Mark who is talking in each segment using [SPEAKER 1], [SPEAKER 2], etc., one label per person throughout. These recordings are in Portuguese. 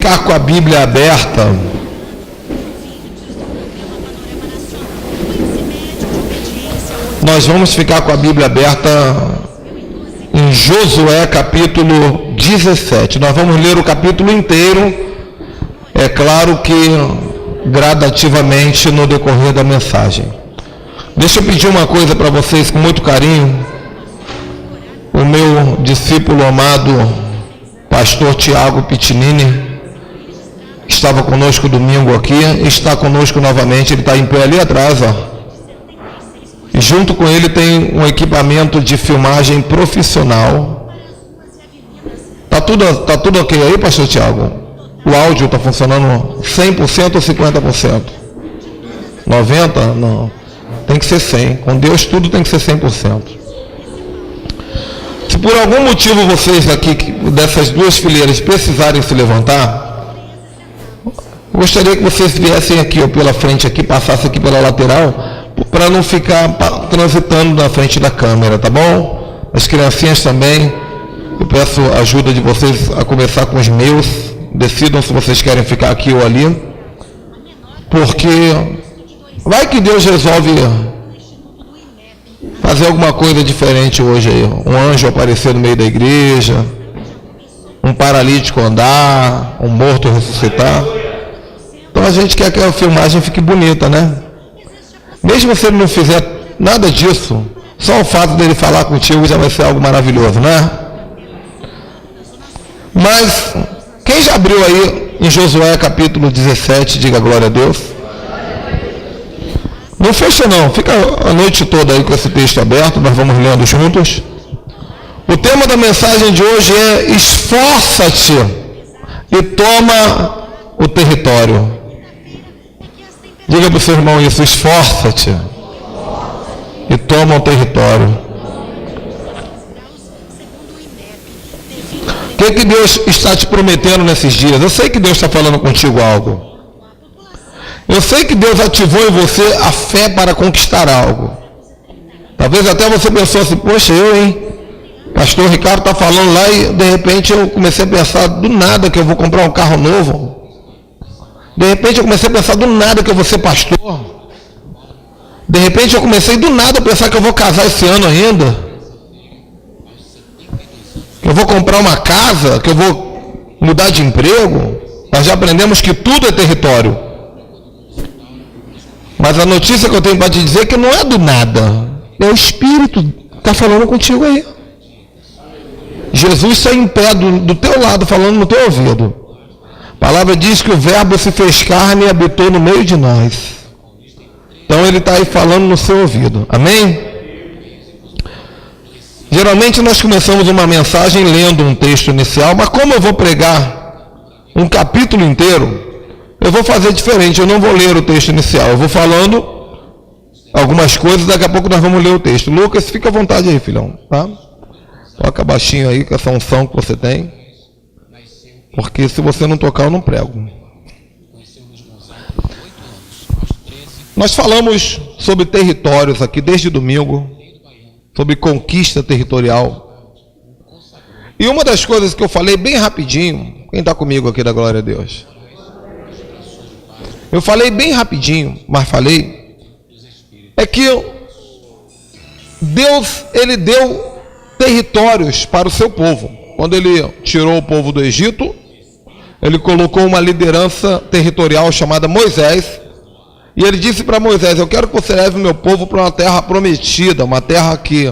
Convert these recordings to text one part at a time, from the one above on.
[SPEAKER 1] ficar com a Bíblia aberta, nós vamos ficar com a Bíblia aberta em Josué capítulo 17. Nós vamos ler o capítulo inteiro, é claro que gradativamente no decorrer da mensagem. Deixa eu pedir uma coisa para vocês com muito carinho. O meu discípulo amado, pastor Tiago Pitinini, estava conosco domingo aqui, está conosco novamente, ele está em pé ali atrás, ó. E junto com ele tem um equipamento de filmagem profissional. Tá tudo ok aí, pastor Tiago? O áudio está funcionando 100% ou 50%? 90%? Não. Tem que ser 100%. Com Deus tudo tem que ser 100%. Se por algum motivo vocês aqui, dessas duas fileiras, precisarem se levantar, eu gostaria que vocês viessem aqui, ou pela frente aqui, passassem aqui pela lateral, para não ficar transitando na frente da câmera, tá bom? As criancinhas também, eu peço a ajuda de vocês a começar com os meus, decidam se vocês querem ficar aqui ou ali, porque vai que Deus resolve fazer alguma coisa diferente hoje aí, um anjo aparecer no meio da igreja, um paralítico andar, um morto ressuscitar. Então a gente quer que a filmagem fique bonita, né? Mesmo se ele não fizer nada disso, só o fato dele falar contigo já vai ser algo maravilhoso, né? Mas, quem já abriu aí em Josué capítulo 17, diga glória a Deus. Não fecha não, fica a noite toda aí com esse texto aberto, nós vamos lendo juntos. O tema da mensagem de hoje é: esforça-te e toma o território. Diga para o seu irmão isso: esforça-te e toma o território. O que Deus está te prometendo nesses dias? Eu sei que Deus está falando contigo algo. Eu sei que Deus ativou em você a fé para conquistar algo. Talvez até você pensou assim: poxa, pastor Ricardo está falando lá, e de repente eu comecei a pensar do nada que eu vou comprar um carro novo. De repente eu comecei a pensar do nada que eu vou ser pastor. De repente eu comecei do nada a pensar que eu vou casar esse ano ainda. Que eu vou comprar uma casa, que eu vou mudar de emprego. Nós já aprendemos que tudo é território. Mas a notícia que eu tenho para te dizer é que não é do nada. É o Espírito que está falando contigo aí. Jesus está em pé do teu lado, falando no teu ouvido. A palavra diz que o verbo se fez carne e habitou no meio de nós. Então ele está aí falando no seu ouvido. Amém? Geralmente nós começamos uma mensagem lendo um texto inicial, mas como eu vou pregar um capítulo inteiro, eu vou fazer diferente. Eu não vou ler o texto inicial, eu vou falando algumas coisas, daqui a pouco nós vamos ler o texto. Lucas, fica à vontade aí, filhão, tá? Toca baixinho aí com essa unção que você tem. Porque se você não tocar, eu não prego. Nós falamos sobre territórios aqui desde domingo, sobre conquista territorial. E uma das coisas que eu falei bem rapidinho, quem está comigo aqui da glória a Deus? Eu falei bem rapidinho, mas falei, é que Deus, ele deu territórios para o seu povo. Quando ele tirou o povo do Egito, ele colocou uma liderança territorial chamada Moisés, e ele disse para Moisés: eu quero que você leve o meu povo para uma terra prometida, uma terra que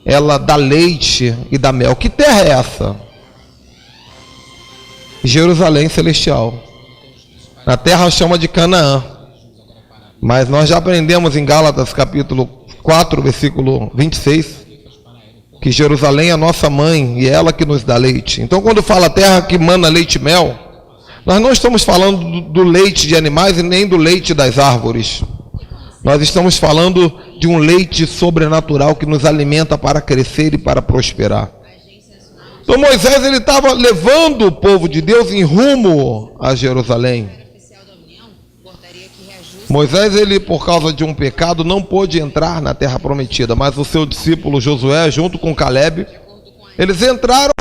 [SPEAKER 1] ela dá leite e dá mel. Que terra é essa? Jerusalém celestial. Na terra chama de Canaã, mas nós já aprendemos em Gálatas capítulo 4, versículo 26, que Jerusalém é a nossa mãe e é ela que nos dá leite. Então, quando fala terra que mana leite e mel, nós não estamos falando do leite de animais e nem do leite das árvores. Nós estamos falando de um leite sobrenatural que nos alimenta para crescer e para prosperar. Então Moisés, ele estava levando o povo de Deus em rumo a Jerusalém. Moisés, ele, por causa de um pecado, não pôde entrar na terra prometida, mas o seu discípulo Josué, junto com Caleb, eles entraram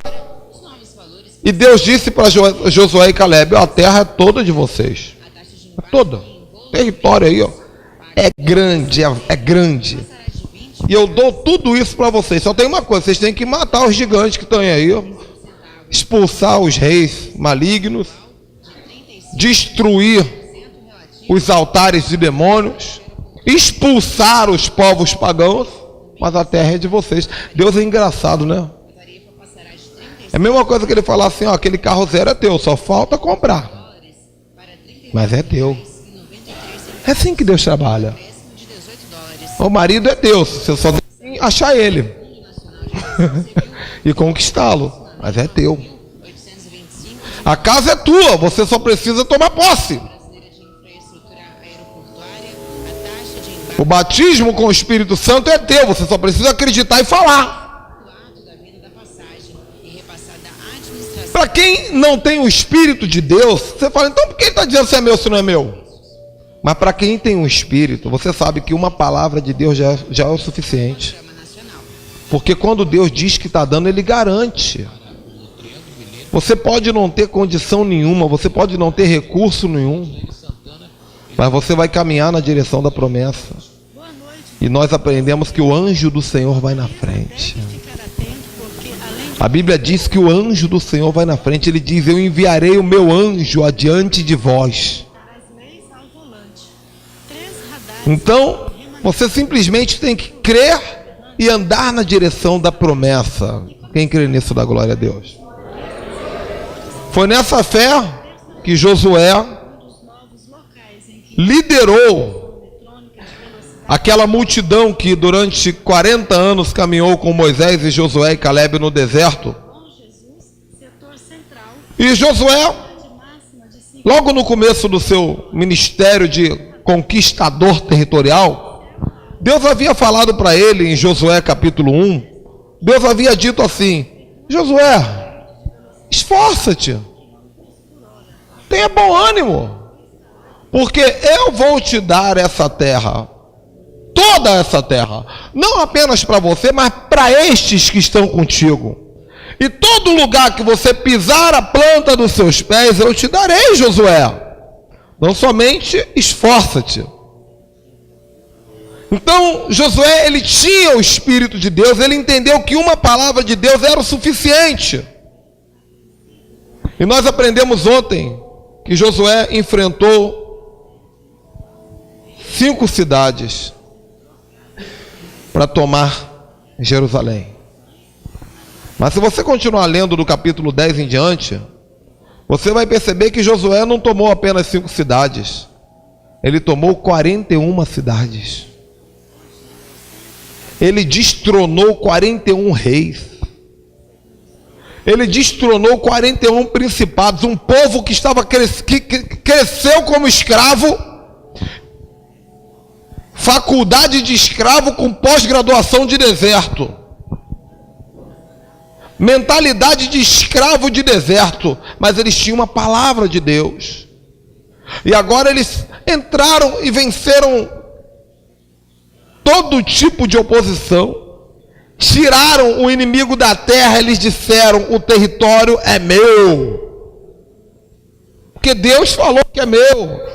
[SPEAKER 1] E Deus disse para Josué e Caleb: ó, a terra é toda de vocês. É toda. O território aí, ó, é grande, é grande. E eu dou tudo isso para vocês. Só tem uma coisa: vocês têm que matar os gigantes que estão aí, ó, expulsar os reis malignos, destruir os altares de demônios, expulsar os povos pagãos, mas a terra é de vocês. Deus é engraçado, né? É a mesma coisa que ele falar assim: ó, aquele carro zero é teu, só falta comprar, mas é teu. É assim que Deus trabalha. O marido é Deus, você só tem que achar ele e conquistá-lo, mas é teu. A casa é tua, você só precisa tomar posse. O batismo com o Espírito Santo é teu, você só precisa acreditar e falar. Para quem não tem o Espírito de Deus, você fala: então por que ele está dizendo se é meu, se não é meu? Mas para quem tem o Espírito, você sabe que uma palavra de Deus já é o suficiente. Porque quando Deus diz que está dando, Ele garante. Você pode não ter condição nenhuma, você pode não ter recurso nenhum, mas você vai caminhar na direção da promessa. E nós aprendemos que o anjo do Senhor vai na frente. A Bíblia diz que o anjo do Senhor vai na frente. Ele diz: eu enviarei o meu anjo adiante de vós. Então, você simplesmente tem que crer e andar na direção da promessa. Quem crê nisso dá glória a Deus. Foi nessa fé que Josué liderou aquela multidão que durante 40 anos caminhou com Moisés e Josué e Caleb no deserto. E Josué, logo no começo do seu ministério de conquistador territorial, Deus havia falado para ele em Josué capítulo 1, Deus havia dito assim: Josué, esforça-te, tenha bom ânimo, porque eu vou te dar essa terra, toda essa terra, não apenas para você, mas para estes que estão contigo. E todo lugar que você pisar a planta dos seus pés, eu te darei, Josué. Não somente esforça-te. Então, Josué, ele tinha o Espírito de Deus, ele entendeu que uma palavra de Deus era o suficiente. E nós aprendemos ontem que Josué enfrentou 5 cidades para tomar Jerusalém. Mas se você continuar lendo do capítulo 10 em diante, você vai perceber que Josué não tomou apenas 5 cidades, ele tomou 41 cidades. Ele destronou 41 reis. Ele destronou 41 principados, um povo que cresceu como escravo, faculdade de escravo com pós-graduação de deserto, mentalidade de escravo de deserto, mas eles tinham uma palavra de Deus. E agora eles entraram e venceram todo tipo de oposição, tiraram o inimigo da terra. Eles disseram: o território é meu, porque Deus falou que é meu.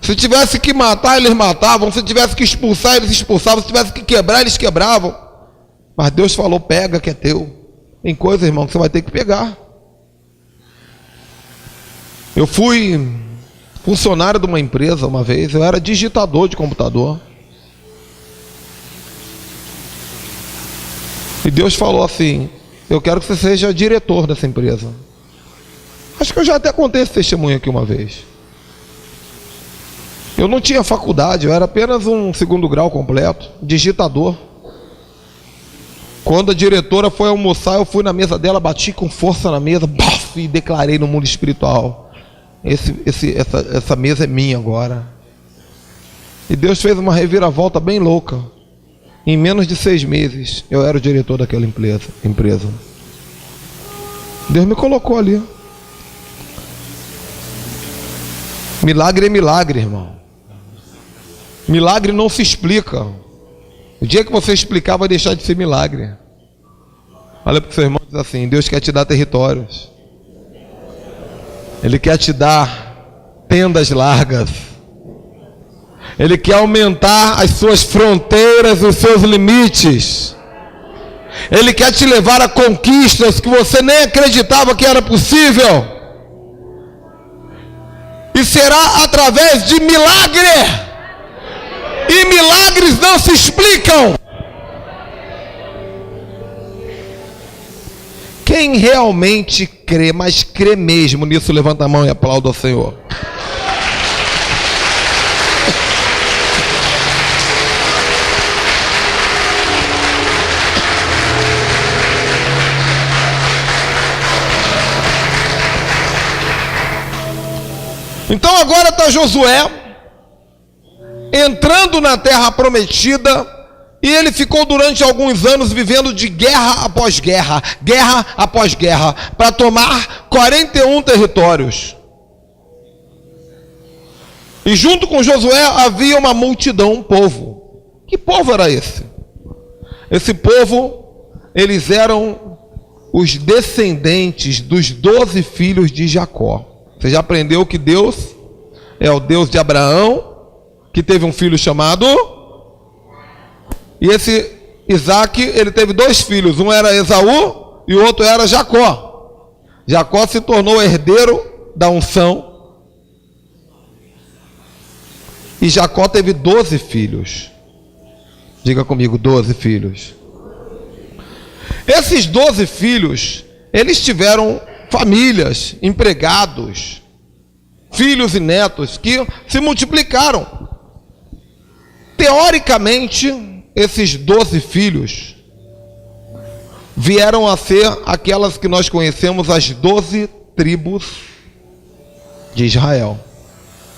[SPEAKER 1] Se tivesse que matar, eles matavam. Se tivesse que expulsar, eles expulsavam. Se tivesse que quebrar, eles quebravam. Mas Deus falou: pega que é teu. Tem coisa, irmão, que você vai ter que pegar. Eu fui funcionário de uma empresa uma vez. Eu era digitador de computador. E Deus falou assim: eu quero que você seja diretor dessa empresa. Acho que eu já até contei esse testemunho aqui uma vez. Eu não tinha faculdade, eu era apenas um 2º grau completo, digitador. Quando a diretora foi almoçar, eu fui na mesa dela, bati com força na mesa, e declarei no mundo espiritual: essa mesa é minha agora. E Deus fez uma reviravolta bem louca. Em menos de 6 meses, eu era o diretor daquela empresa. Deus me colocou ali. Milagre é milagre, irmão. Milagre não se explica. O dia que você explicar, vai deixar de ser milagre. Olha para o seu irmão e diz assim, Deus quer te dar territórios. Ele quer te dar tendas largas. Ele quer aumentar as suas fronteiras, os seus limites. Ele quer te levar a conquistas que você nem acreditava que era possível. E será através de milagre. E milagres não se explicam. Quem realmente crê, mas crê mesmo nisso, levanta a mão e aplauda ao Senhor. Então agora está Josué entrando na terra prometida, e ele ficou durante alguns anos vivendo de guerra após guerra, para tomar 41 territórios. E junto com Josué havia uma multidão, um povo. Que povo era esse? Esse povo, eles eram os descendentes dos 12 filhos de Jacó. Você já aprendeu que Deus é o Deus de Abraão, que teve um filho chamado... E esse Isaac, ele teve 2 filhos. Um era Esaú e o outro era Jacó. Jacó se tornou herdeiro da unção. E Jacó teve 12 filhos. Diga comigo, 12 filhos. Esses 12 filhos, eles tiveram famílias, empregados, filhos e netos que se multiplicaram. Teoricamente, esses 12 filhos vieram a ser aquelas que nós conhecemos, as 12 tribos de Israel.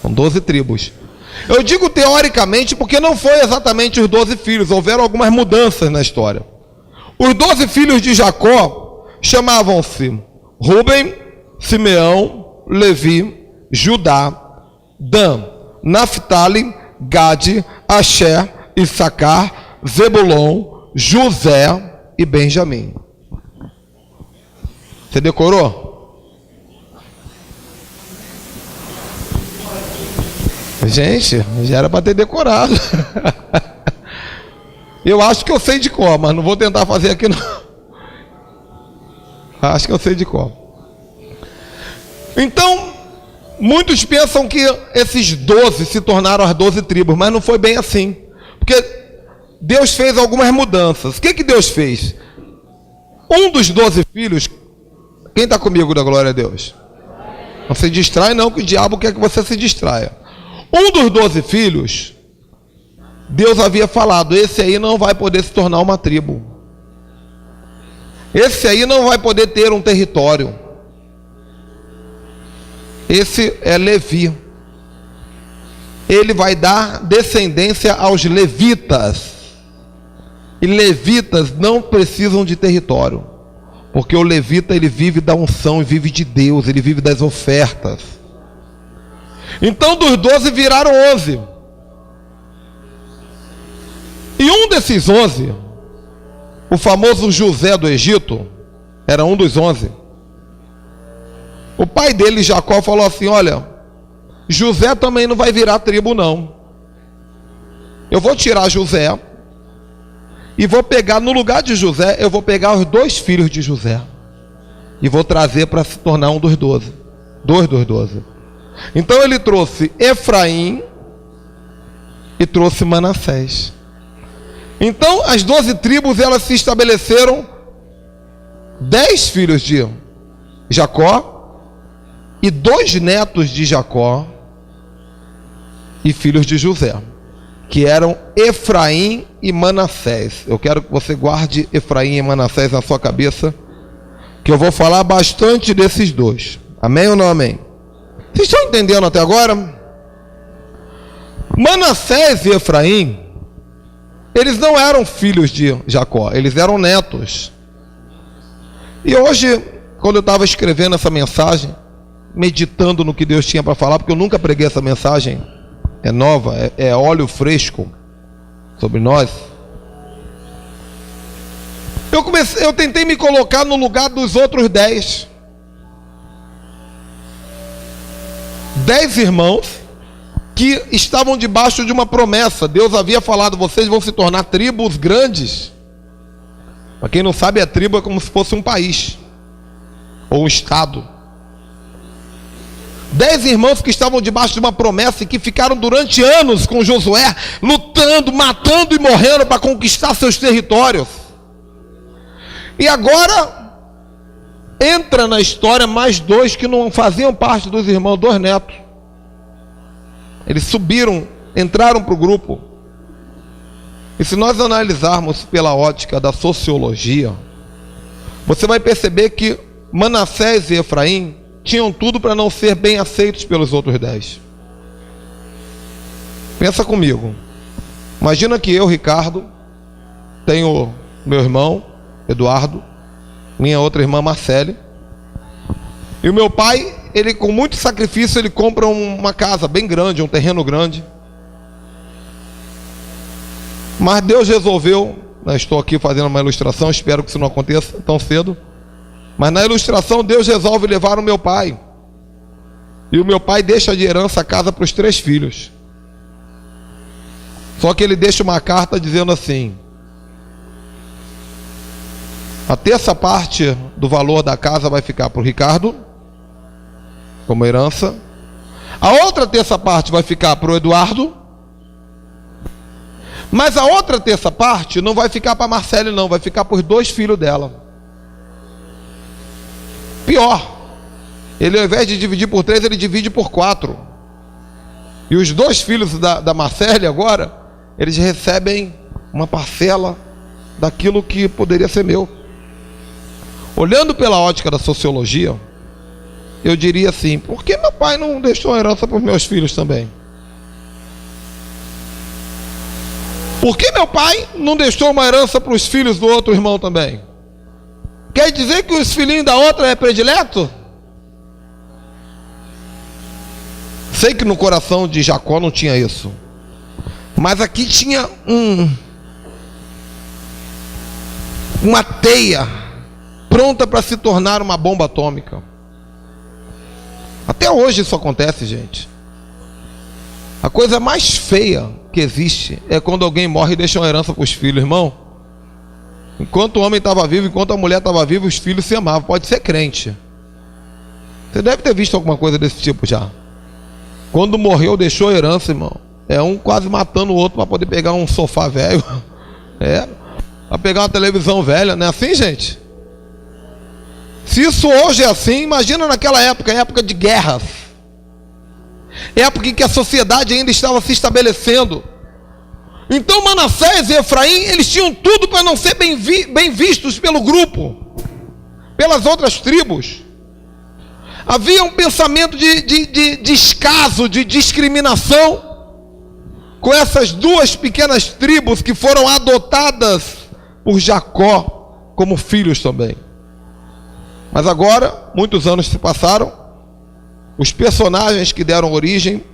[SPEAKER 1] São 12 tribos. Eu digo teoricamente porque não foi exatamente os 12 filhos, houveram algumas mudanças na história. Os 12 filhos de Jacó chamavam-se Rúben, Simeão, Levi, Judá, Dan, Naphtali, Gade, Asher, Issacar, Zebulon, José e Benjamim. Você decorou? Gente, já era para ter decorado. Eu acho que eu sei de cor, mas não vou tentar fazer aqui não. Acho que eu sei de cor. Então, muitos pensam que esses 12 se tornaram as 12 tribos, mas não foi bem assim. Porque Deus fez algumas mudanças. O que Deus fez? Um dos 12 filhos, quem está comigo da glória a Deus? Não se distrai não, que o diabo quer que você se distraia. Um dos 12 filhos, Deus havia falado, esse aí não vai poder se tornar uma tribo. Esse aí não vai poder ter um território. Esse é Levi. Ele vai dar descendência aos levitas. E levitas não precisam de território, porque o levita, ele vive da unção, vive de Deus, ele vive das ofertas. Então dos 12 viraram 11. E um desses 11, o famoso José do Egito, era um dos 11. O pai dele, Jacó, falou assim: olha, José também não vai virar tribo não. Eu vou tirar José e vou pegar, no lugar de José, eu vou pegar os 2 filhos de José e vou trazer para se tornar um dos 12. 2 dos 12. Então ele trouxe Efraim e trouxe Manassés. Então as 12 tribos, elas se estabeleceram, 10 filhos de Jacó e 2 netos de Jacó e filhos de José, que eram Efraim e Manassés. Eu quero que você guarde Efraim e Manassés na sua cabeça, que eu vou falar bastante desses 2. Amém ou não amém? Vocês estão entendendo até agora? Manassés e Efraim, eles não eram filhos de Jacó, eles eram netos. E hoje, quando eu estava escrevendo essa mensagem, meditando no que Deus tinha para falar, porque eu nunca preguei essa mensagem, é nova, é óleo fresco sobre nós. Eu tentei me colocar no lugar dos outros 10. 10 irmãos que estavam debaixo de uma promessa. Deus havia falado: vocês vão se tornar tribos grandes. Para quem não sabe, a tribo é como se fosse um país ou um estado. 10 irmãos que estavam debaixo de uma promessa e que ficaram durante anos com Josué, lutando, matando e morrendo para conquistar seus territórios. E agora entra na história mais 2 que não faziam parte dos irmãos, 2 netos. Eles subiram, entraram para o grupo. E se nós analisarmos pela ótica da sociologia, você vai perceber que Manassés e Efraim tinham tudo para não ser bem aceitos pelos outros 10. Pensa comigo. Imagina que eu, Ricardo, tenho meu irmão Eduardo, minha outra irmã Marcele, e o meu pai, ele com muito sacrifício, ele compra uma casa bem grande, um terreno grande. Mas Deus resolveu, estou aqui fazendo uma ilustração, espero que isso não aconteça tão cedo, mas na ilustração Deus resolve levar o meu pai, e o meu pai deixa de herança a casa para os 3 filhos. Só que ele deixa uma carta dizendo assim: a terça parte do valor da casa vai ficar para o Ricardo, como herança. A outra terça parte vai ficar para o Eduardo. Mas a outra terça parte não vai ficar para a Marcele, não. Vai ficar para os 2 filhos dela. Pior. Ele, ao invés de dividir por 3, ele divide por 4. E os 2 filhos da Marcele agora, eles recebem uma parcela daquilo que poderia ser meu. Olhando pela ótica da sociologia, eu diria assim: por que meu pai não deixou a herança para os meus filhos também? Por que meu pai não deixou uma herança para os filhos do outro irmão também? Quer dizer que os filhinhos da outra é predileto? Sei que no coração de Jacó não tinha isso, mas aqui tinha uma teia pronta para se tornar uma bomba atômica. Até hoje isso acontece, gente. A coisa mais feia que existe é quando alguém morre e deixa uma herança para os filhos, irmão. Enquanto o homem estava vivo, enquanto a mulher estava viva, os filhos se amavam. Pode ser crente. Você deve ter visto alguma coisa desse tipo já. Quando morreu, deixou a herança, irmão. É um quase matando o outro para poder pegar um sofá velho. Para pegar uma televisão velha. Não é assim, gente? Se isso hoje é assim, imagina naquela época, época de guerras, época em que a sociedade ainda estava se estabelecendo. Então Manassés e Efraim, eles tinham tudo para não ser bem vistos pelo grupo, pelas outras tribos. Havia um pensamento de descaso, de discriminação com essas 2 pequenas tribos que foram adotadas por Jacó como filhos também. Mas agora, muitos anos se passaram, os personagens que deram origem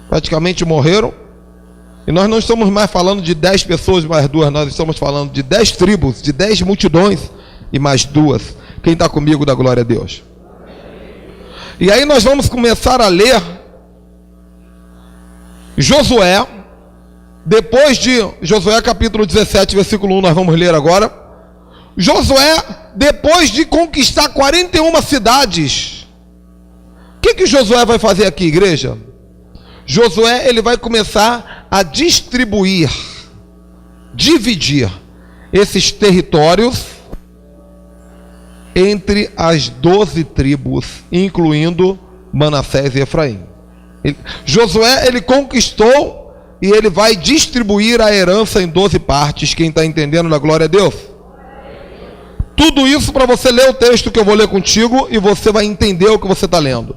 [SPEAKER 1] praticamente morreram, e nós não estamos mais falando de 10 pessoas mais 2, nós estamos falando de 10 tribos, de 10 multidões e mais 2. Quem está comigo, dá glória a Deus. E aí nós vamos começar a ler Josué, depois de Josué capítulo 17, versículo 1, nós vamos ler agora. Josué, depois de conquistar 41 cidades, o que Josué vai fazer aqui, igreja? Josué, ele vai começar a distribuir, dividir esses territórios entre as 12 tribos, incluindo Manassés e Efraim. Josué, ele conquistou e ele vai distribuir a herança em 12 partes. Quem está entendendo, da glória a Deus? Tudo isso para você ler o texto que eu vou ler contigo e você vai entender o que você está lendo.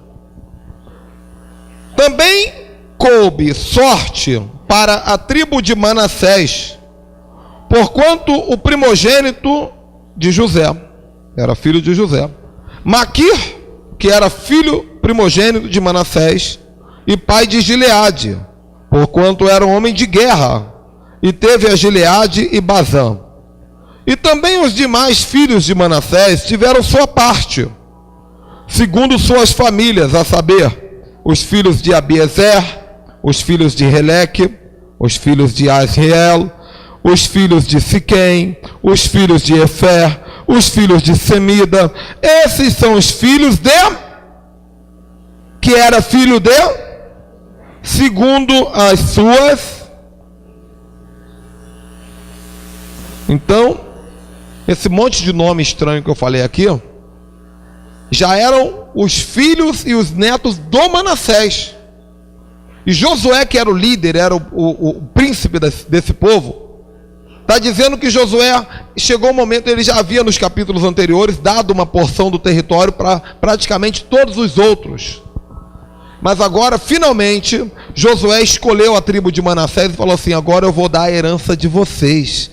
[SPEAKER 1] Também coube sorte para a tribo de Manassés, porquanto o primogênito de José era filho de José, Maquir, que era filho primogênito de Manassés e pai de Gileade, porquanto era um homem de guerra, e teve a Gileade e Bazã. E também os demais filhos de Manassés tiveram sua parte, segundo suas famílias, a saber, os filhos de Abiezer, os filhos de Heleque, os filhos de Asriel, os filhos de Siquém, os filhos de Efer, os filhos de Semida. Esses são os filhos de... que era filho de... segundo as suas... Então, esse monte de nome estranho que eu falei aqui, já eram os filhos e os netos do Manassés. E Josué, que era o líder, era o príncipe desse povo, está dizendo que Josué, chegou o momento, ele já havia nos capítulos anteriores dado uma porção do território para praticamente todos os outros. Mas agora, finalmente, Josué escolheu a tribo de Manassés e falou assim: agora eu vou dar a herança de vocês.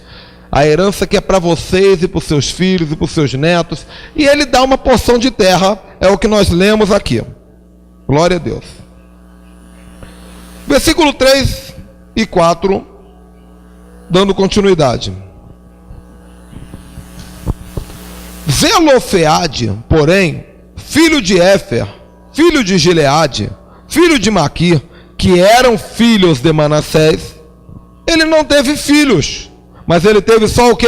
[SPEAKER 1] A herança que é para vocês e para os seus filhos e para os seus netos. E ele dá uma porção de terra, é o que nós lemos aqui. Glória a Deus. Versículo 3 e 4, dando continuidade. Zelofeade, porém, filho de Éfer, filho de Gileade, filho de Maquir, que eram filhos de Manassés, ele não teve filhos, mas ele teve só o quê?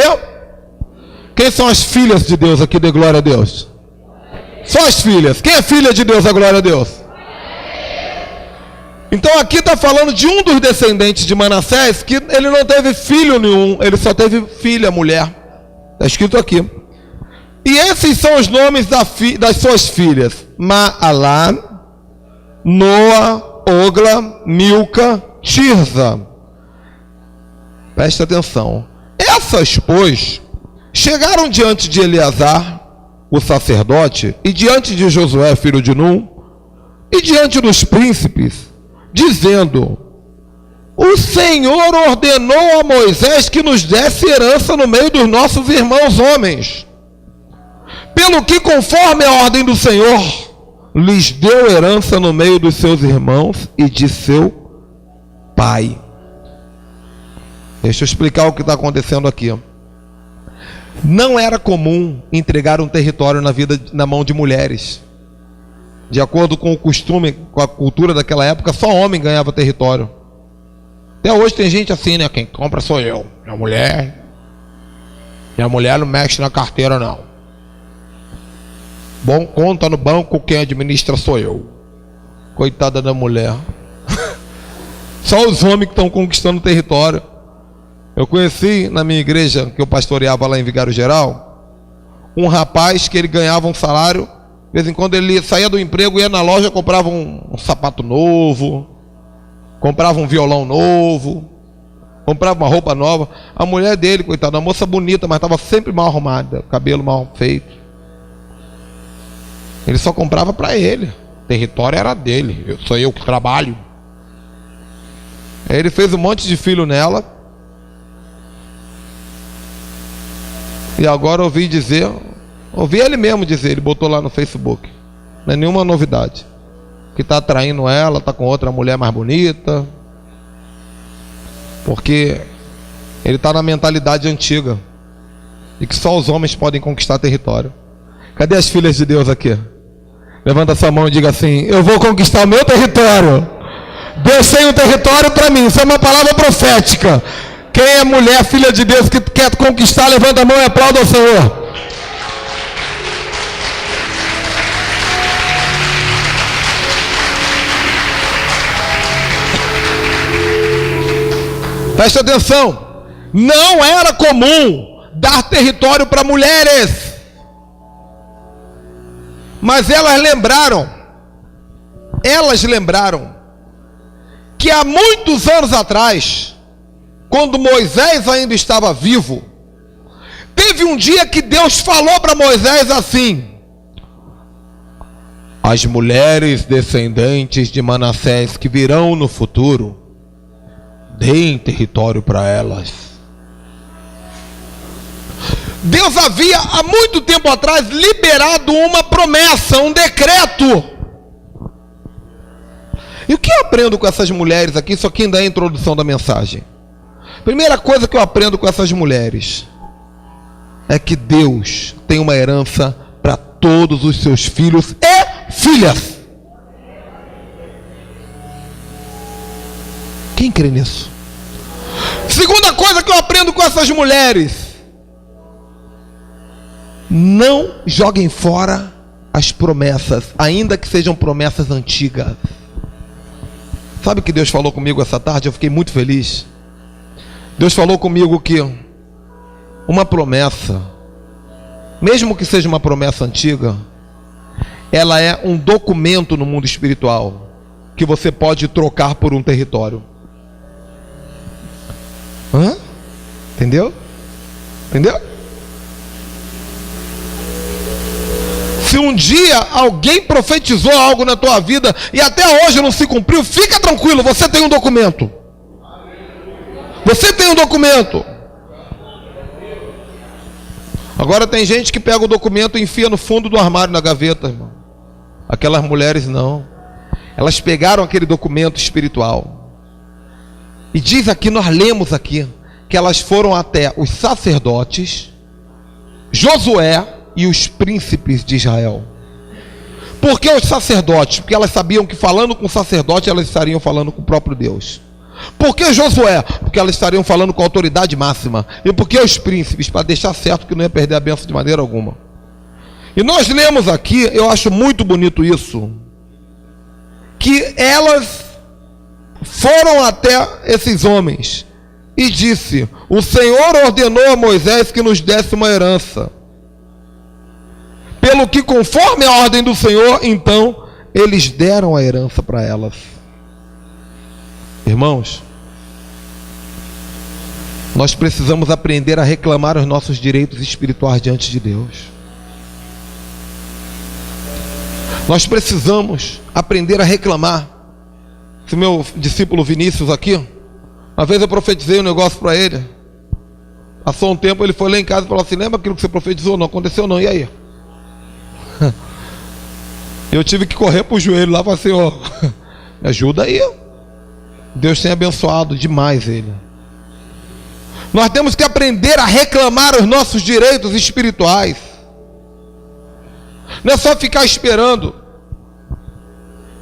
[SPEAKER 1] Quem são as filhas de Deus aqui, de glória a Deus? Só as filhas. Quem é filha de Deus, a glória a Deus? Então aqui está falando de um dos descendentes de Manassés, que ele não teve filho nenhum, ele só teve filha, mulher. Está escrito aqui. E esses são os nomes das suas filhas: Maalá, Noa, Ogla, Milca, Tirza. Presta atenção. Essas, pois, chegaram diante de Eleazar, o sacerdote, e diante de Josué, filho de Num, e diante dos príncipes, dizendo: o Senhor ordenou a Moisés que nos desse herança no meio dos nossos irmãos homens, pelo que, conforme a ordem do Senhor, lhes deu herança no meio dos seus irmãos e de seu pai. Deixa eu explicar o que está acontecendo aqui. Não era comum entregar um território na mão de mulheres. De acordo com o costume, com a cultura daquela época, só homem ganhava território. Até hoje tem gente assim, né? Quem compra sou eu. Minha mulher não mexe na carteira, não. Bom, conta no banco, quem administra sou eu. Coitada da mulher. Só os homens que estão conquistando território. Eu conheci na minha igreja, que eu pastoreava lá em Vigário Geral, um rapaz que ele ganhava um salário. De vez em quando ele saía do emprego, ia na loja, comprava um sapato novo, comprava um violão novo, comprava uma roupa nova. A mulher dele, coitada, uma moça bonita, mas estava sempre mal arrumada, cabelo mal feito. Ele só comprava para ele, o território era dele, sou eu que trabalho. Aí ele fez um monte de filho nela. E agora ouvi ele mesmo dizer, ele botou lá no Facebook, não é nenhuma novidade, que está traindo ela, está com outra mulher mais bonita, porque ele está na mentalidade antiga, e que só os homens podem conquistar território. Cadê as filhas de Deus aqui? Levanta sua mão e diga assim: eu vou conquistar o meu território. Deus tem um território para mim, isso é uma palavra profética. Quem é mulher, filha de Deus, que quer conquistar, levanta a mão e aplauda ao Senhor. Presta atenção, não era comum dar território para mulheres, mas elas lembraram que há muitos anos atrás, quando Moisés ainda estava vivo, teve um dia que Deus falou para Moisés assim: as mulheres descendentes de Manassés que virão no futuro, deem território para elas. Deus havia há muito tempo atrás liberado uma promessa, um decreto. E o que eu aprendo com essas mulheres aqui? Isso aqui ainda é a introdução da mensagem. Primeira coisa que eu aprendo com essas mulheres: é que Deus tem uma herança para todos os seus filhos e filhas. Quem crê nisso? Segunda coisa que eu aprendo com essas mulheres: não joguem fora as promessas, ainda que sejam promessas antigas. Sabe o que Deus falou comigo essa tarde? Eu fiquei muito feliz. Deus falou comigo que uma promessa, mesmo que seja uma promessa antiga, ela é um documento no mundo espiritual que você pode trocar por um território. Entendeu? Entendeu? Se um dia alguém profetizou algo na tua vida e até hoje não se cumpriu, fica tranquilo, você tem um documento. Você tem um documento. Agora tem gente que pega o documento e enfia no fundo do armário, na gaveta, irmão. Aquelas mulheres não. Elas pegaram aquele documento espiritual. E diz aqui, nós lemos aqui, que elas foram até os sacerdotes, Josué e os príncipes de Israel. Por que os sacerdotes? Porque elas sabiam que falando com o sacerdote, elas estariam falando com o próprio Deus. Por que Josué? Porque elas estariam falando com a autoridade máxima. E por que os príncipes? Para deixar certo que não ia perder a bênção de maneira alguma. E nós lemos aqui, eu acho muito bonito isso, que elas foram até esses homens e disse: o Senhor ordenou a Moisés que nos desse uma herança, pelo que conforme a ordem do Senhor, então eles deram a herança para elas. Irmãos, nós precisamos aprender a reclamar os nossos direitos espirituais diante de Deus. Nós precisamos aprender a reclamar. Esse meu discípulo Vinícius aqui, uma vez eu profetizei um negócio para ele. Passou um tempo, ele foi lá em casa e falou assim: lembra aquilo que você profetizou? Não aconteceu não, e aí? Eu tive que correr para o joelho lá e falar assim: ó, me ajuda aí. Deus tem abençoado demais ele. Nós temos que aprender a reclamar os nossos direitos espirituais. Não é só ficar esperando.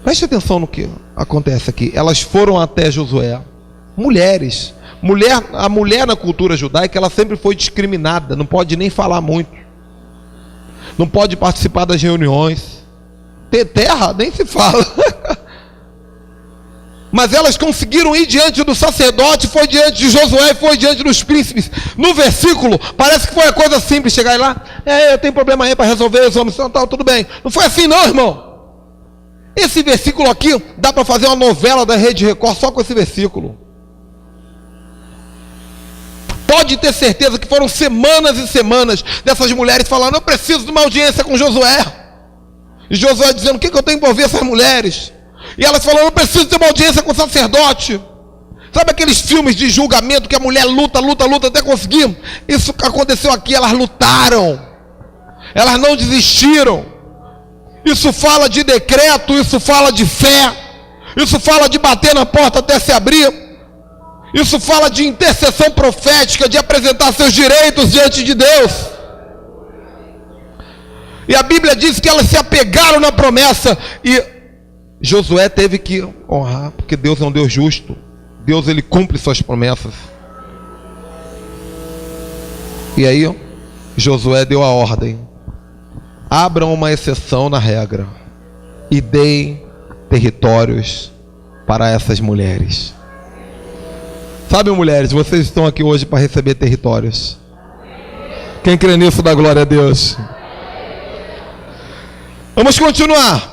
[SPEAKER 1] Preste atenção no que acontece aqui. Elas foram até Josué. Mulheres. A mulher na cultura judaica, ela sempre foi discriminada. Não pode nem falar muito. Não pode participar das reuniões. Ter terra, nem se fala. Mas elas conseguiram ir diante do sacerdote, foi diante de Josué, foi diante dos príncipes. No versículo, parece que foi uma coisa simples chegar lá. Eu tenho problema aí para resolver, os homens, tal, tudo bem. Não foi assim não, irmão. Esse versículo aqui, dá para fazer uma novela da Rede Record só com esse versículo. Pode ter certeza que foram semanas e semanas dessas mulheres falando: eu preciso de uma audiência com Josué. E Josué dizendo: o que eu tenho para ouvir essas mulheres? E elas falando: eu preciso ter uma audiência com o sacerdote. Sabe aqueles filmes de julgamento que a mulher luta até conseguir? Isso aconteceu aqui, elas lutaram. Elas não desistiram. Isso fala de decreto, isso fala de fé. Isso fala de bater na porta até se abrir. Isso fala de intercessão profética, de apresentar seus direitos diante de Deus. E a Bíblia diz que elas se apegaram na promessa. E Josué teve que honrar, porque Deus é um Deus justo. Deus, ele cumpre suas promessas. E aí Josué deu a ordem: abram uma exceção na regra e deem territórios para essas mulheres. Sabe, mulheres, vocês estão aqui hoje para receber territórios. Quem crê nisso, dá glória a Deus. Vamos continuar.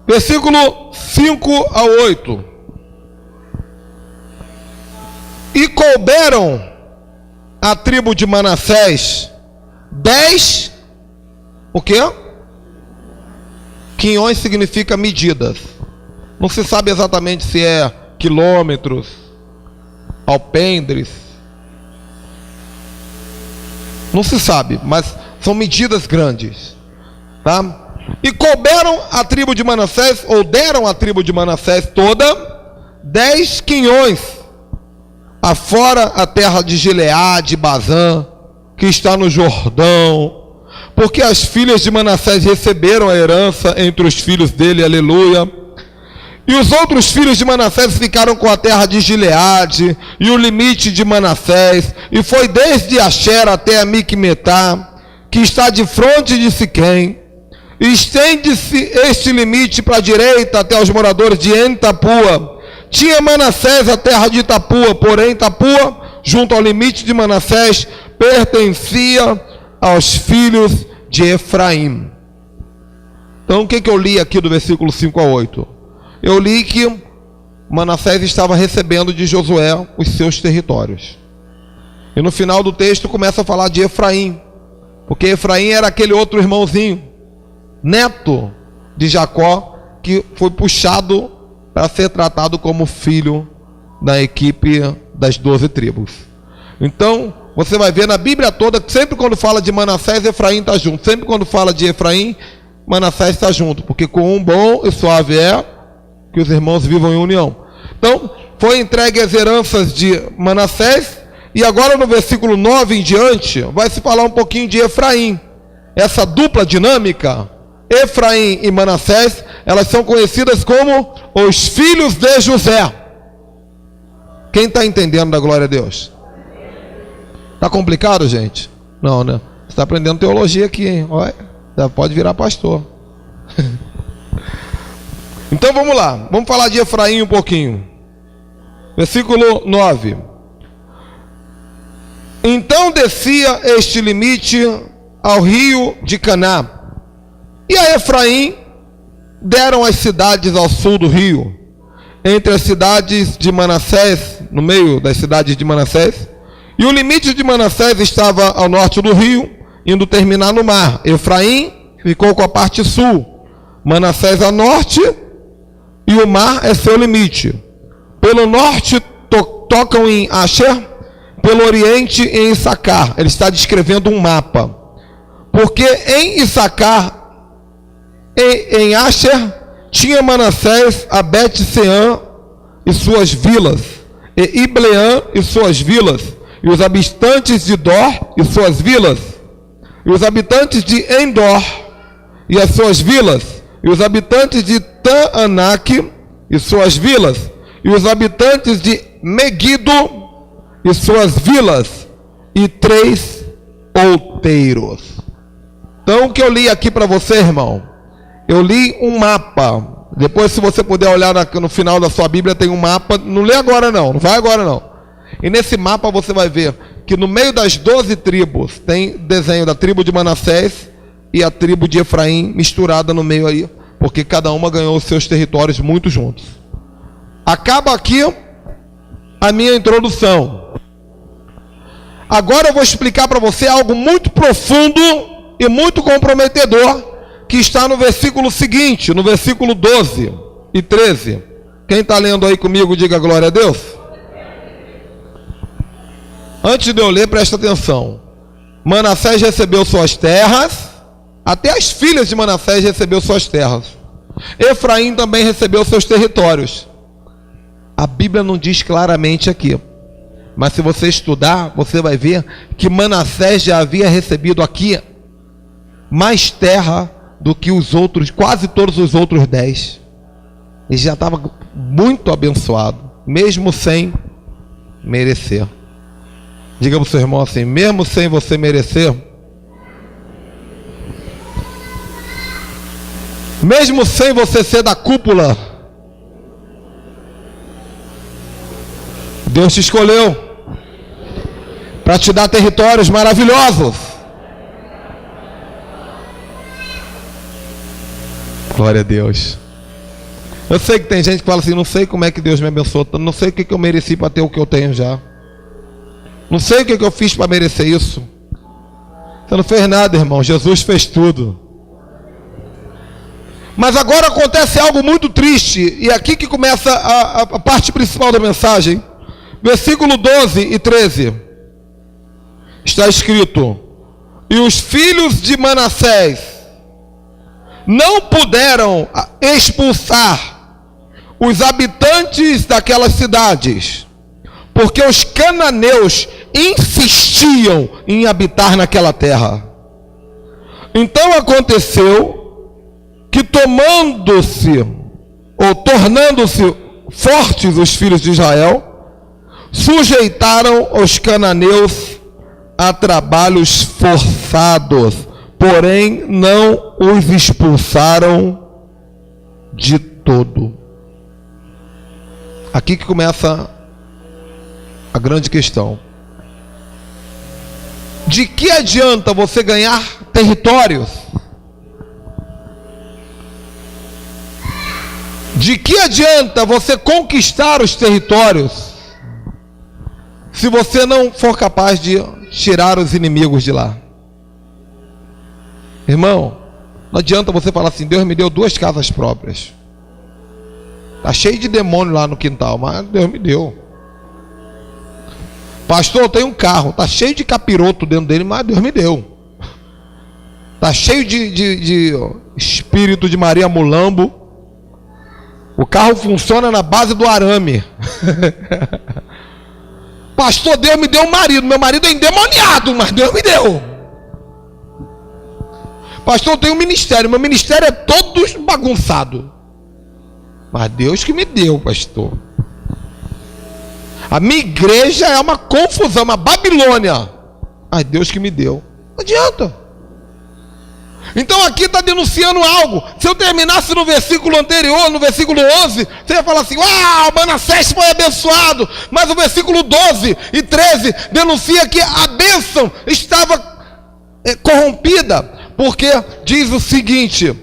[SPEAKER 1] Versículo 5 a 8. E couberam a tribo de Manassés 10, o quê? Quinhões significa medidas. Não se sabe exatamente se é quilômetros, alpendres. Não se sabe, mas são medidas grandes, tá? E couberam a tribo de Manassés, ou deram a tribo de Manassés toda 10 quinhões, afora a terra de Gileade, de Bazã, que está no Jordão, porque as filhas de Manassés receberam a herança entre os filhos dele, aleluia. E os outros filhos de Manassés ficaram com a terra de Gileade e o limite de Manassés, e foi desde Asher até a Miqumetá, que está de fronte de Siquém. E estende-se este limite para a direita até os moradores de En-Tapua. Tinha Manassés a terra de Tapua, porém Tapua, junto ao limite de Manassés, pertencia aos filhos de Efraim. Então o que eu li aqui do versículo 5 a 8? Eu li que Manassés estava recebendo de Josué os seus territórios. E no final do texto começa a falar de Efraim, porque Efraim era aquele outro irmãozinho, neto de Jacó, que foi puxado para ser tratado como filho da equipe das 12 tribos. Então, você vai ver na Bíblia toda, que sempre quando fala de Manassés, Efraim está junto. Sempre quando fala de Efraim, Manassés está junto. Porque com um bom e suave é que os irmãos vivam em união. Então, foi entregue as heranças de Manassés. E agora no versículo 9 em diante, vai se falar um pouquinho de Efraim. Essa dupla dinâmica, Efraim e Manassés, elas são conhecidas como os filhos de José. Quem está entendendo da glória a Deus? Está complicado, gente? Não, né? Você está aprendendo teologia aqui, hein? Olha, já pode virar pastor. Então vamos lá, vamos falar de Efraim um pouquinho. Versículo 9. Então descia este limite ao rio de Caná, e a Efraim deram as cidades ao sul do rio, entre as cidades de Manassés, no meio das cidades de Manassés, e o limite de Manassés estava ao norte do rio, indo terminar no mar. Efraim ficou com a parte sul, Manassés a norte, e o mar é seu limite. Pelo norte tocam em Asher, pelo oriente em Issacar. Ele está descrevendo um mapa, porque em Issacar, em Asher, tinha Manassés a Bet-Seã e suas vilas, e Ibleã e suas vilas, e os habitantes de Dor e suas vilas, e os habitantes de Endor e as suas vilas, e os habitantes de Tanac e suas vilas, e os habitantes de Megido e suas vilas, e 3 outeiros. Então o que eu li aqui para você, irmão, eu li um mapa. Depois, se você puder olhar no final da sua Bíblia, tem um mapa. Não lê agora não, não vai agora não. E nesse mapa você vai ver que no meio das 12 tribos tem desenho da tribo de Manassés e a tribo de Efraim misturada no meio aí, porque cada uma ganhou os seus territórios muito juntos. Acaba aqui a minha introdução. Agora eu vou explicar para você algo muito profundo e muito comprometedor, que está no versículo seguinte, no versículo 12 e 13. Quem está lendo aí comigo, diga glória a Deus. Antes de eu ler, presta atenção. Manassés recebeu suas terras, até as filhas de Manassés recebeu suas terras. Efraim também recebeu seus territórios. A Bíblia não diz claramente aqui, mas se você estudar, você vai ver que Manassés já havia recebido aqui mais terra do que os outros, quase todos os outros 10. Ele já estava muito abençoado, mesmo sem merecer. Diga para o seu irmão assim: mesmo sem você merecer, mesmo sem você ser da cúpula, Deus te escolheu para te dar territórios maravilhosos. Glória a Deus. Eu sei que tem gente que fala assim: não sei como é que Deus me abençoou, não sei o que eu mereci para ter o que eu tenho já, não sei o que eu fiz para merecer isso. Você não fez nada, irmão, Jesus fez tudo. Mas agora acontece algo muito triste, e aqui que começa a parte principal da mensagem. Versículo 12 e 13 está escrito: e os filhos de Manassés não puderam expulsar os habitantes daquelas cidades, porque os cananeus insistiam em habitar naquela terra. Então aconteceu que tomando-se ou tornando-se fortes os filhos de Israel, sujeitaram os cananeus a trabalhos forçados, porém não os expulsaram de todo. Aqui que começa a grande questão. De que adianta você ganhar territórios? De que adianta você conquistar os territórios se você não for capaz de tirar os inimigos de lá? Irmão, não adianta você falar assim: Deus me deu 2 casas próprias. Está cheio de demônio lá no quintal, mas Deus me deu. Pastor, eu tenho um carro, está cheio de capiroto dentro dele, mas Deus me deu. Está cheio de espírito de Maria Mulambo. O carro funciona na base do arame. Pastor, Deus me deu um marido. Meu marido é endemoniado, mas Deus me deu. Pastor, eu tenho um ministério. Meu ministério é todo bagunçado. Mas Deus que me deu, pastor. A minha igreja é uma confusão, uma Babilônia. Mas Deus que me deu. Não adianta. Então aqui está denunciando algo. Se eu terminasse no versículo anterior, no versículo 11, você ia falar assim: uau, Manassés foi abençoado. Mas o versículo 12 e 13 denuncia que a bênção estava corrompida. Porque diz o seguinte: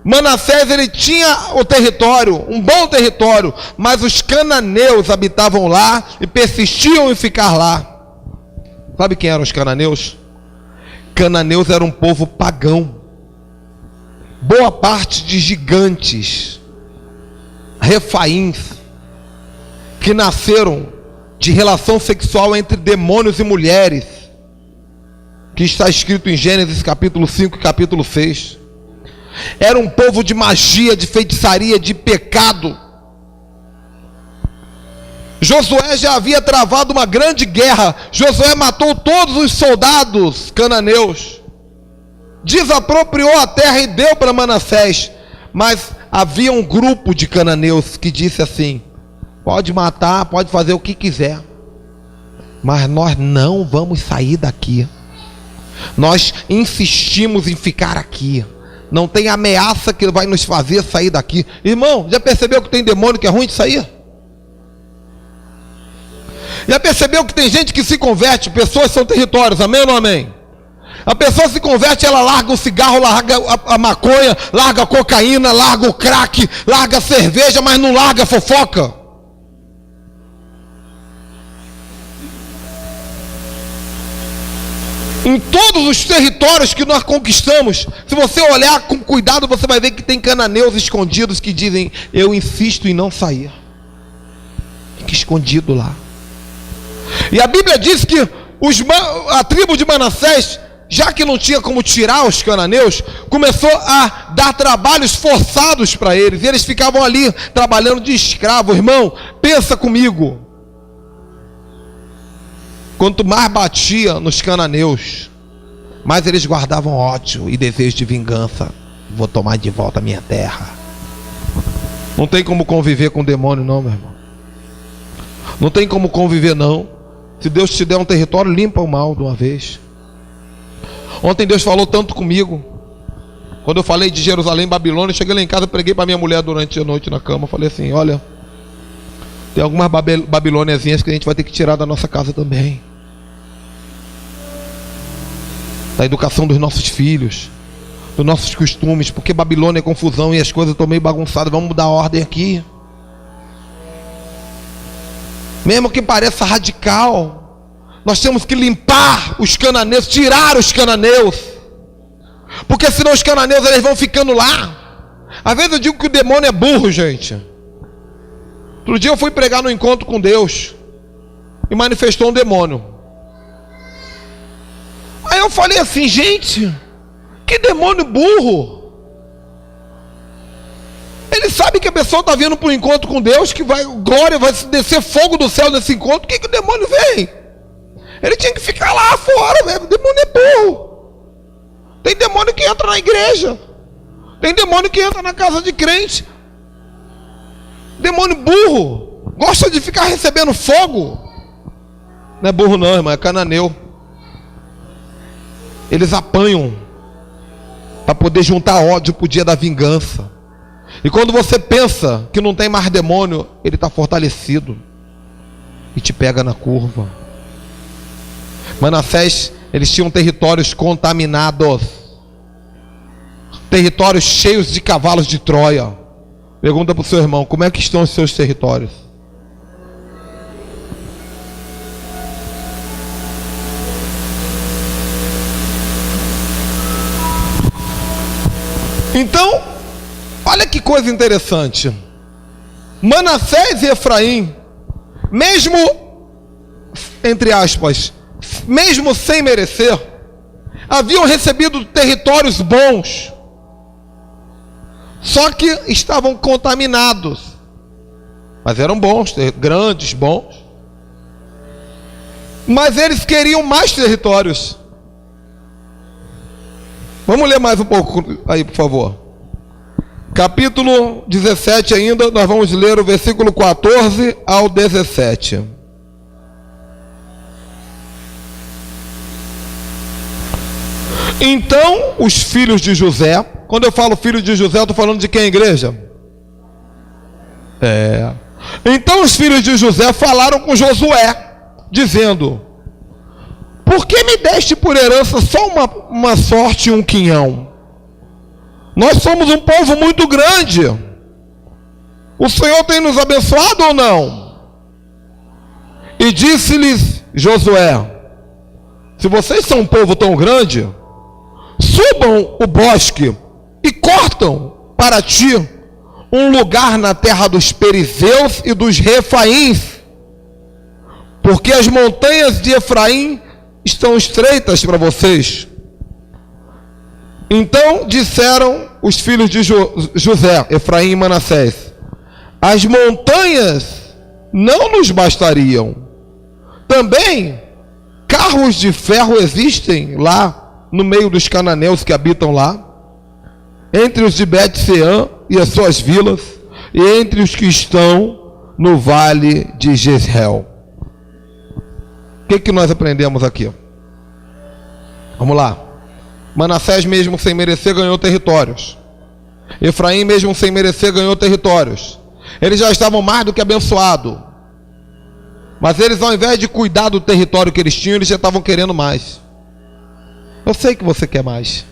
[SPEAKER 1] Manassés, ele tinha o território, um bom território, mas os cananeus habitavam lá e persistiam em ficar lá. Sabe quem eram os cananeus? Cananeus era um povo pagão. Boa parte de gigantes, refaíns, que nasceram de relação sexual entre demônios e mulheres, que está escrito em Gênesis capítulo 5 e capítulo 6. Era um povo de magia, de feitiçaria, de pecado. Josué já havia travado uma grande guerra. Josué matou todos os soldados cananeus, desapropriou a terra e deu para Manassés. Mas havia um grupo de cananeus que disse assim: pode matar, pode fazer o que quiser, mas nós não vamos sair daqui. Nós insistimos em ficar aqui. Não tem ameaça que vai nos fazer sair daqui. Irmão, já percebeu que tem demônio que é ruim de sair? Já percebeu que tem gente que se converte? Pessoas são territórios, amém ou não amém? A pessoa se converte, ela larga o cigarro, larga a maconha, larga a cocaína, larga o crack, larga a cerveja, mas não larga a fofoca. Em todos os territórios que nós conquistamos, se você olhar com cuidado, você vai ver que tem cananeus escondidos que dizem: eu insisto em não sair. Fica escondido lá. E a Bíblia diz que a tribo de Manassés, já que não tinha como tirar os cananeus, começou a dar trabalhos forçados para eles. E eles ficavam ali trabalhando de escravo. Irmão, pensa comigo. Quanto mais batia nos cananeus, mais eles guardavam ódio e desejo de vingança. Vou tomar de volta a minha terra. Não tem como conviver com o demônio não, meu irmão. Não tem como conviver não. Se Deus te der um território, limpa o mal de uma vez. Ontem Deus falou tanto comigo. Quando eu falei de Jerusalém, Babilônia, eu cheguei lá em casa, preguei para minha mulher durante a noite na cama. Falei assim: olha, tem algumas babilôniazinhas que a gente vai ter que tirar da nossa casa também. Da educação dos nossos filhos, dos nossos costumes, porque Babilônia é confusão e as coisas estão meio bagunçadas. Vamos mudar a ordem aqui. Mesmo que pareça radical, nós temos que limpar os cananeus, tirar os cananeus, porque senão os cananeus eles vão ficando lá. Às vezes eu digo que o demônio é burro, gente. Outro dia eu fui pregar no encontro com Deus e manifestou um demônio. Aí eu falei assim: gente, que demônio burro. Ele sabe que a pessoa está vindo para um encontro com Deus, que vai, glória, vai descer fogo do céu nesse encontro. O que o demônio vem? Ele tinha que ficar lá fora mesmo. O demônio é burro. Tem demônio que entra na igreja. Tem demônio que entra na casa de crente. Demônio burro. Gosta de ficar recebendo fogo. Não é burro não, irmão, é cananeu. Eles apanham para poder juntar ódio para o dia da vingança. E quando você pensa que não tem mais demônio, ele está fortalecido e te pega na curva. Manassés, eles tinham territórios contaminados, territórios cheios de cavalos de Troia. Pergunta para o seu irmão, como é que estão os seus territórios? Então, olha que coisa interessante. Manassés e Efraim, mesmo, entre aspas, mesmo sem merecer, haviam recebido territórios bons, só que estavam contaminados, mas eram bons, grandes, bons, mas eles queriam mais territórios. Vamos ler mais um pouco aí, por favor. Capítulo 17 ainda, nós vamos ler o versículo 14 ao 17. Então, os filhos de José, quando eu falo filho de José, eu estou falando de quem, igreja? Então os filhos de José falaram com Josué, dizendo: por que me deste por herança só uma sorte e um quinhão? Nós somos um povo muito grande. O Senhor tem nos abençoado ou não? E disse-lhes Josué: se vocês são um povo tão grande, subam o bosque e cortam para ti um lugar na terra dos Perizeus e dos Refaíns, porque as montanhas de Efraim estão estreitas para vocês. Então disseram os filhos de José, Efraim e Manassés: as montanhas não nos bastariam. Também carros de ferro existem lá no meio dos cananeus que habitam lá, entre os de Bet-Seã e as suas vilas, e entre os que estão no vale de Jezreel. O que nós aprendemos aqui? Vamos lá. Manassés, mesmo sem merecer, ganhou territórios. Efraim, mesmo sem merecer, ganhou territórios. Eles já estavam mais do que abençoados, mas eles, ao invés de cuidar do território que eles tinham, eles já estavam querendo mais. Eu sei que você quer mais.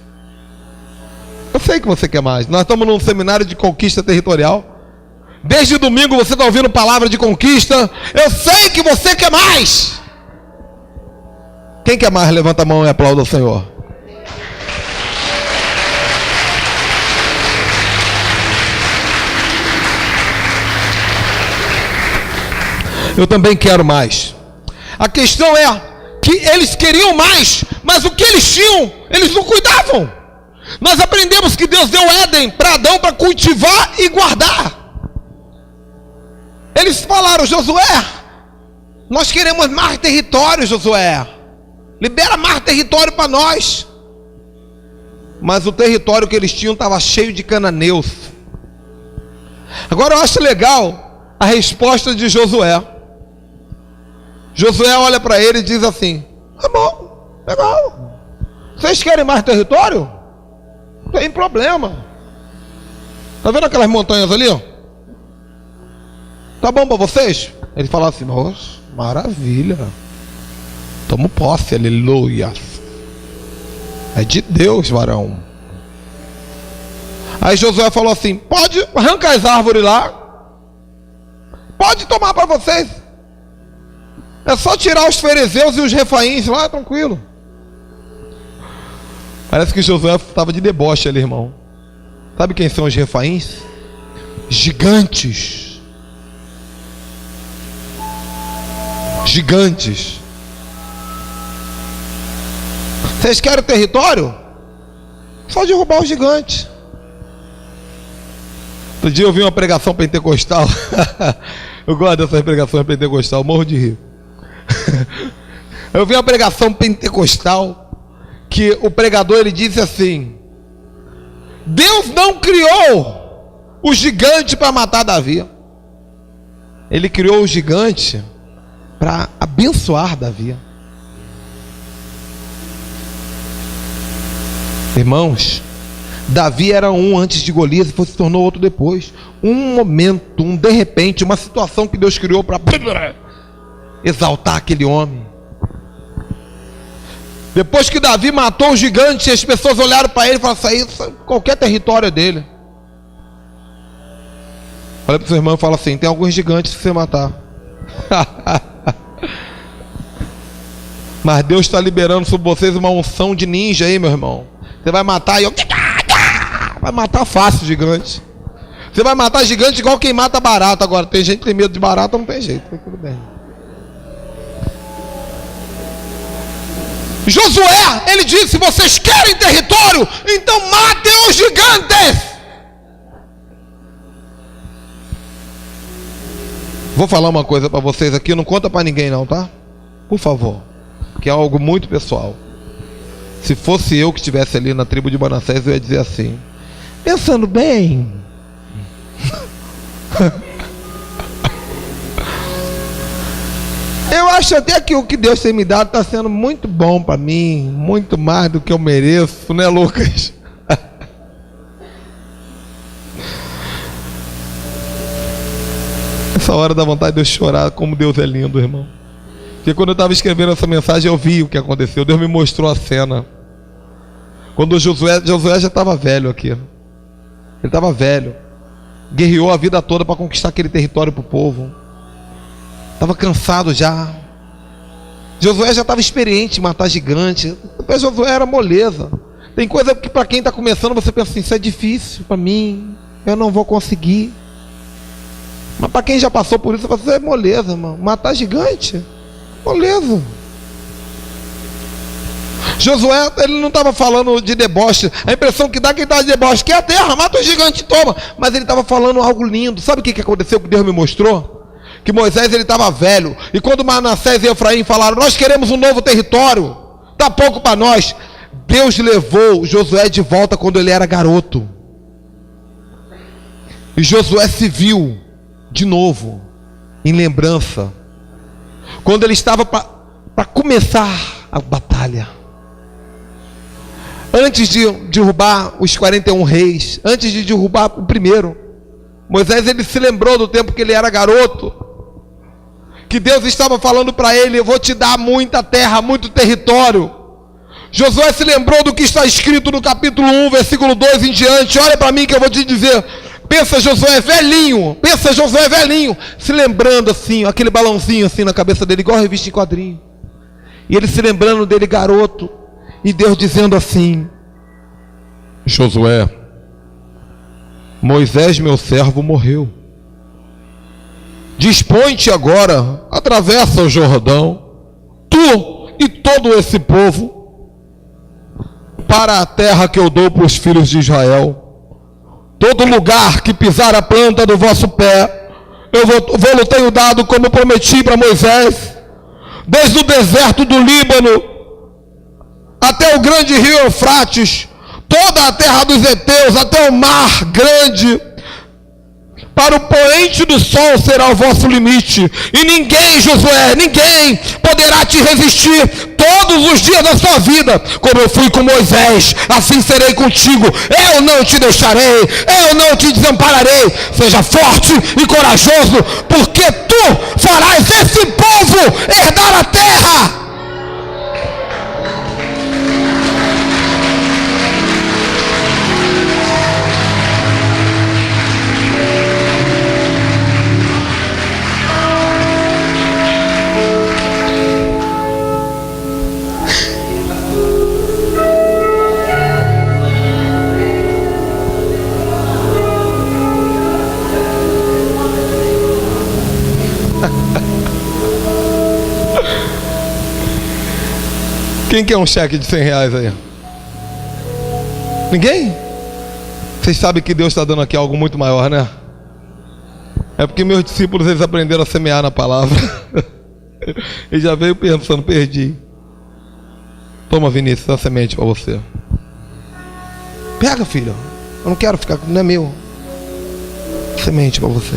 [SPEAKER 1] Eu sei que você quer mais. Nós estamos num seminário de conquista territorial. Desde domingo você está ouvindo palavra de conquista. Eu sei que você quer mais. Quem quer mais? Levanta a mão e aplauda o Senhor. Eu também quero mais. A questão é que eles queriam mais, mas o que eles tinham, eles não cuidavam. Nós aprendemos que Deus deu Éden para Adão para cultivar e guardar. Eles falaram: Josué, nós queremos mais território, Josué. Libera mais território para nós. Mas o território que eles tinham estava cheio de cananeus. Agora eu acho legal a resposta de Josué. Josué olha para ele e diz assim: tá bom, legal. Vocês querem mais território? Não tem problema. Tá vendo aquelas montanhas ali, ó? Tá bom para vocês? Ele fala assim: nossa, maravilha. Tomo posse, aleluia. É de Deus, varão. Aí Josué falou assim: pode arrancar as árvores lá, pode tomar para vocês. É só tirar os fariseus e os refaíns lá, tranquilo. Parece que Josué estava de deboche ali, irmão. Sabe quem são os refaíns? Gigantes. Gigantes. Vocês querem território? Só derrubar os gigantes. Outro dia eu vi uma pregação pentecostal. Eu gosto dessas pregações pentecostal, morro de rir. Eu vi uma pregação pentecostal que o pregador ele disse assim: Deus não criou o gigante para matar Davi. Ele criou o gigante para abençoar Davi. Irmãos, Davi era um antes de Golias e se tornou outro depois. Um momento, de repente, uma situação que Deus criou para exaltar aquele homem. Depois que Davi matou o gigante, as pessoas olharam para ele e falaram assim: qualquer território é dele. Olha para o seu irmão e fala assim: tem alguns gigantes que você matar. Mas Deus está liberando sobre vocês uma unção de ninja aí, meu irmão. Você vai matar e vai matar fácil gigante. Você vai matar gigante igual quem mata barata. Agora, tem gente que tem medo de barata, não tem jeito. Tudo bem. Josué, ele disse: vocês querem território? Então matem os gigantes. Vou falar uma coisa para vocês aqui, não conta para ninguém não, tá? Por favor, que é algo muito pessoal. Se fosse eu que estivesse ali na tribo de Manassés, eu ia dizer assim: pensando bem, eu acho até que o que Deus tem me dado está sendo muito bom para mim, muito mais do que eu mereço, né, Lucas? Essa hora dá vontade de eu chorar, como Deus é lindo, irmão. Porque quando eu estava escrevendo essa mensagem, eu vi o que aconteceu. Deus me mostrou a cena. Quando Josué já estava velho aqui. Ele estava velho. Guerreou a vida toda para conquistar aquele território para o povo. Estava cansado já. Josué já estava experiente em matar gigante. Depois Josué era moleza. Tem coisa que para quem está começando você pensa assim: isso é difícil para mim, eu não vou conseguir. Mas para quem já passou por isso, você é moleza, irmão. Matar gigante, moleza. Josué, ele não estava falando de deboche. A impressão que dá quem está de deboche, que é a terra, mata o gigante, toma. Mas ele estava falando algo lindo. Sabe o que aconteceu, que Deus me mostrou? Que Moisés, ele estava velho. E quando Manassés e Efraim falaram: nós queremos um novo território, está pouco para nós. Deus levou Josué de volta quando ele era garoto. E Josué se viu de novo, em lembrança, quando ele estava para começar a batalha. Antes de derrubar os 41 reis, antes de derrubar o primeiro, Moisés, ele se lembrou do tempo que ele era garoto, que Deus estava falando para ele: eu vou te dar muita terra, muito território. Josué se lembrou do que está escrito no capítulo 1, versículo 2 em diante. Olha para mim que eu vou te dizer. Pensa Josué velhinho, se lembrando assim, aquele balãozinho assim na cabeça dele, igual a revista em quadrinho. E ele se lembrando dele garoto, e Deus dizendo assim: Josué, Moisés meu servo morreu. Dispõe-te agora, atravessa o Jordão, tu e todo esse povo, para a terra que eu dou para os filhos de Israel. Todo lugar que pisar a planta do vosso pé, eu vou tenho dado, como prometi para Moisés, desde o deserto do Líbano até o grande rio Eufrates, toda a terra dos heteus, até o mar grande. Para o poente do sol será o vosso limite, e ninguém, Josué, ninguém poderá te resistir todos os dias da sua vida. Como eu fui com Moisés, assim serei contigo. Eu não te deixarei, eu não te desampararei. Seja forte e corajoso, porque tu farás esse povo herdar a terra. Quem quer um cheque de 100 reais aí? Ninguém? Vocês sabem que Deus está dando aqui algo muito maior, né? É porque meus discípulos, eles aprenderam a semear na palavra. E já veio pensando: perdi. Toma, Vinícius, a semente para você. Pega, filho. Eu não quero ficar, não é meu. Semente para você.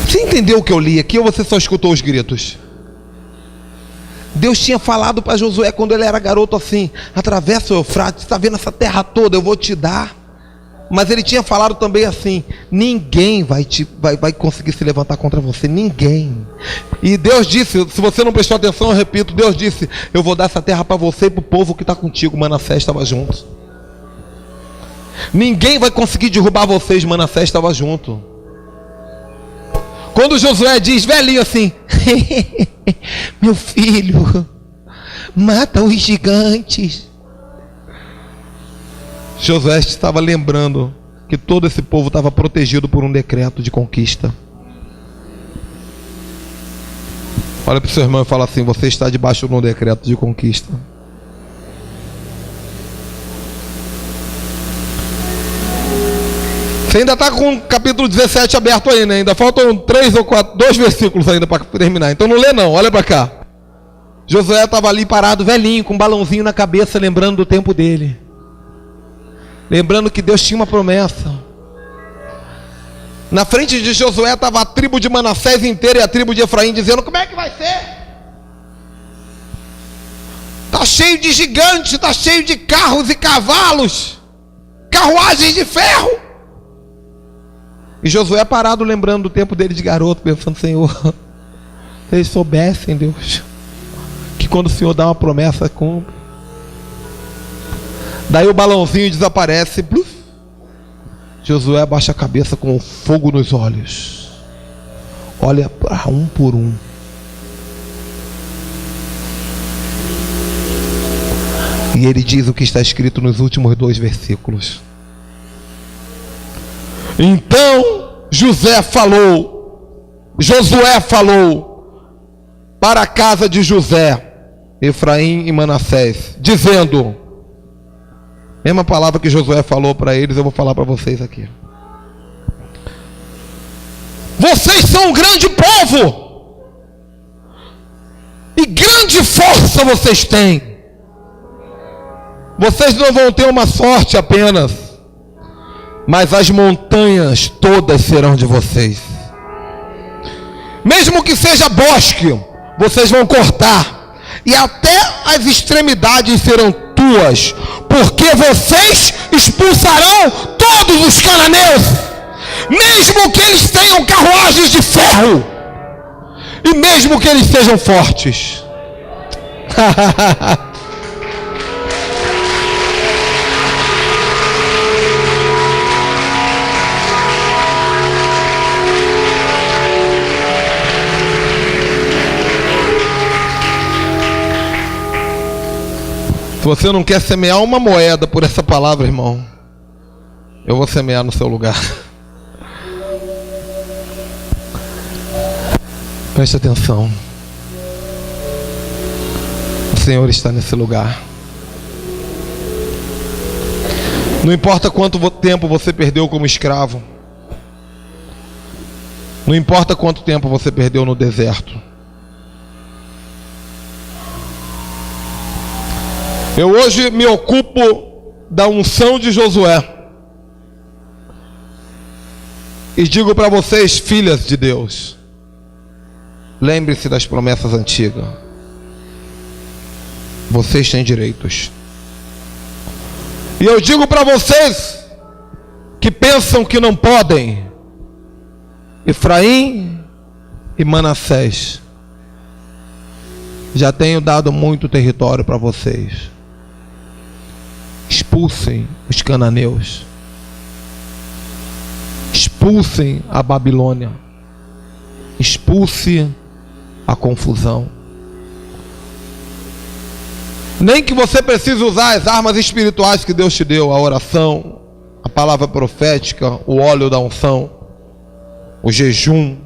[SPEAKER 1] Você entendeu o que eu li aqui ou você só escutou os gritos? Deus tinha falado para Josué quando ele era garoto assim: atravessa o Eufrates, está vendo essa terra toda, eu vou te dar. Mas ele tinha falado também assim: ninguém vai conseguir se levantar contra você, ninguém. E Deus disse, se você não prestou atenção, eu repito, Deus disse: eu vou dar essa terra para você e para o povo que está contigo. Manassés estava junto. Ninguém vai conseguir derrubar vocês. Manassés estava junto. Quando Josué diz, velhinho assim: meu filho, mata os gigantes. Josué estava lembrando que todo esse povo estava protegido por um decreto de conquista. Olha para o seu irmão e fala assim: você está debaixo de um decreto de conquista. Você ainda está com o capítulo 17 aberto aí, né? Ainda faltam 3 ou 4, 2 versículos ainda para terminar. Então não lê não, olha para cá. Josué estava ali parado, velhinho, com um balãozinho na cabeça, lembrando do tempo dele. Lembrando que Deus tinha uma promessa. Na frente de Josué estava a tribo de Manassés inteira e a tribo de Efraim, dizendo: como é que vai ser? Está cheio de gigantes, está cheio de carros e cavalos, carruagens de ferro. E Josué parado, lembrando do tempo dele de garoto, pensando: Senhor, se eles soubessem, Deus, que quando o Senhor dá uma promessa, cumpre. Daí o balãozinho desaparece. Bluf. Josué abaixa a cabeça com fogo nos olhos. Olha para um por um. E ele diz o que está escrito nos últimos 2 versículos. Então Josué falou para a casa de José, Efraim e Manassés, dizendo: mesma palavra que Josué falou para eles, eu vou falar para vocês aqui. Vocês são um grande povo, e grande força vocês têm. Vocês não vão ter uma sorte apenas, mas as montanhas todas serão de vocês. Mesmo que seja bosque, vocês vão cortar, e até as extremidades serão tuas, porque vocês expulsarão todos os cananeus, mesmo que eles tenham carruagens de ferro, e mesmo que eles sejam fortes. Se você não quer semear uma moeda por essa palavra, irmão, eu vou semear no seu lugar. Preste atenção. O Senhor está nesse lugar. Não importa quanto tempo você perdeu como escravo. Não importa quanto tempo você perdeu no deserto. Eu hoje me ocupo da unção de Josué. E digo para vocês, filhas de Deus, lembre-se das promessas antigas. Vocês têm direitos. E eu digo para vocês que pensam que não podem, Efraim e Manassés, já tenho dado muito território para vocês. Expulsem os cananeus. Expulsem a Babilônia. Expulse a confusão. Nem que você precise usar as armas espirituais que Deus te deu, a oração, a palavra profética, o óleo da unção, o jejum,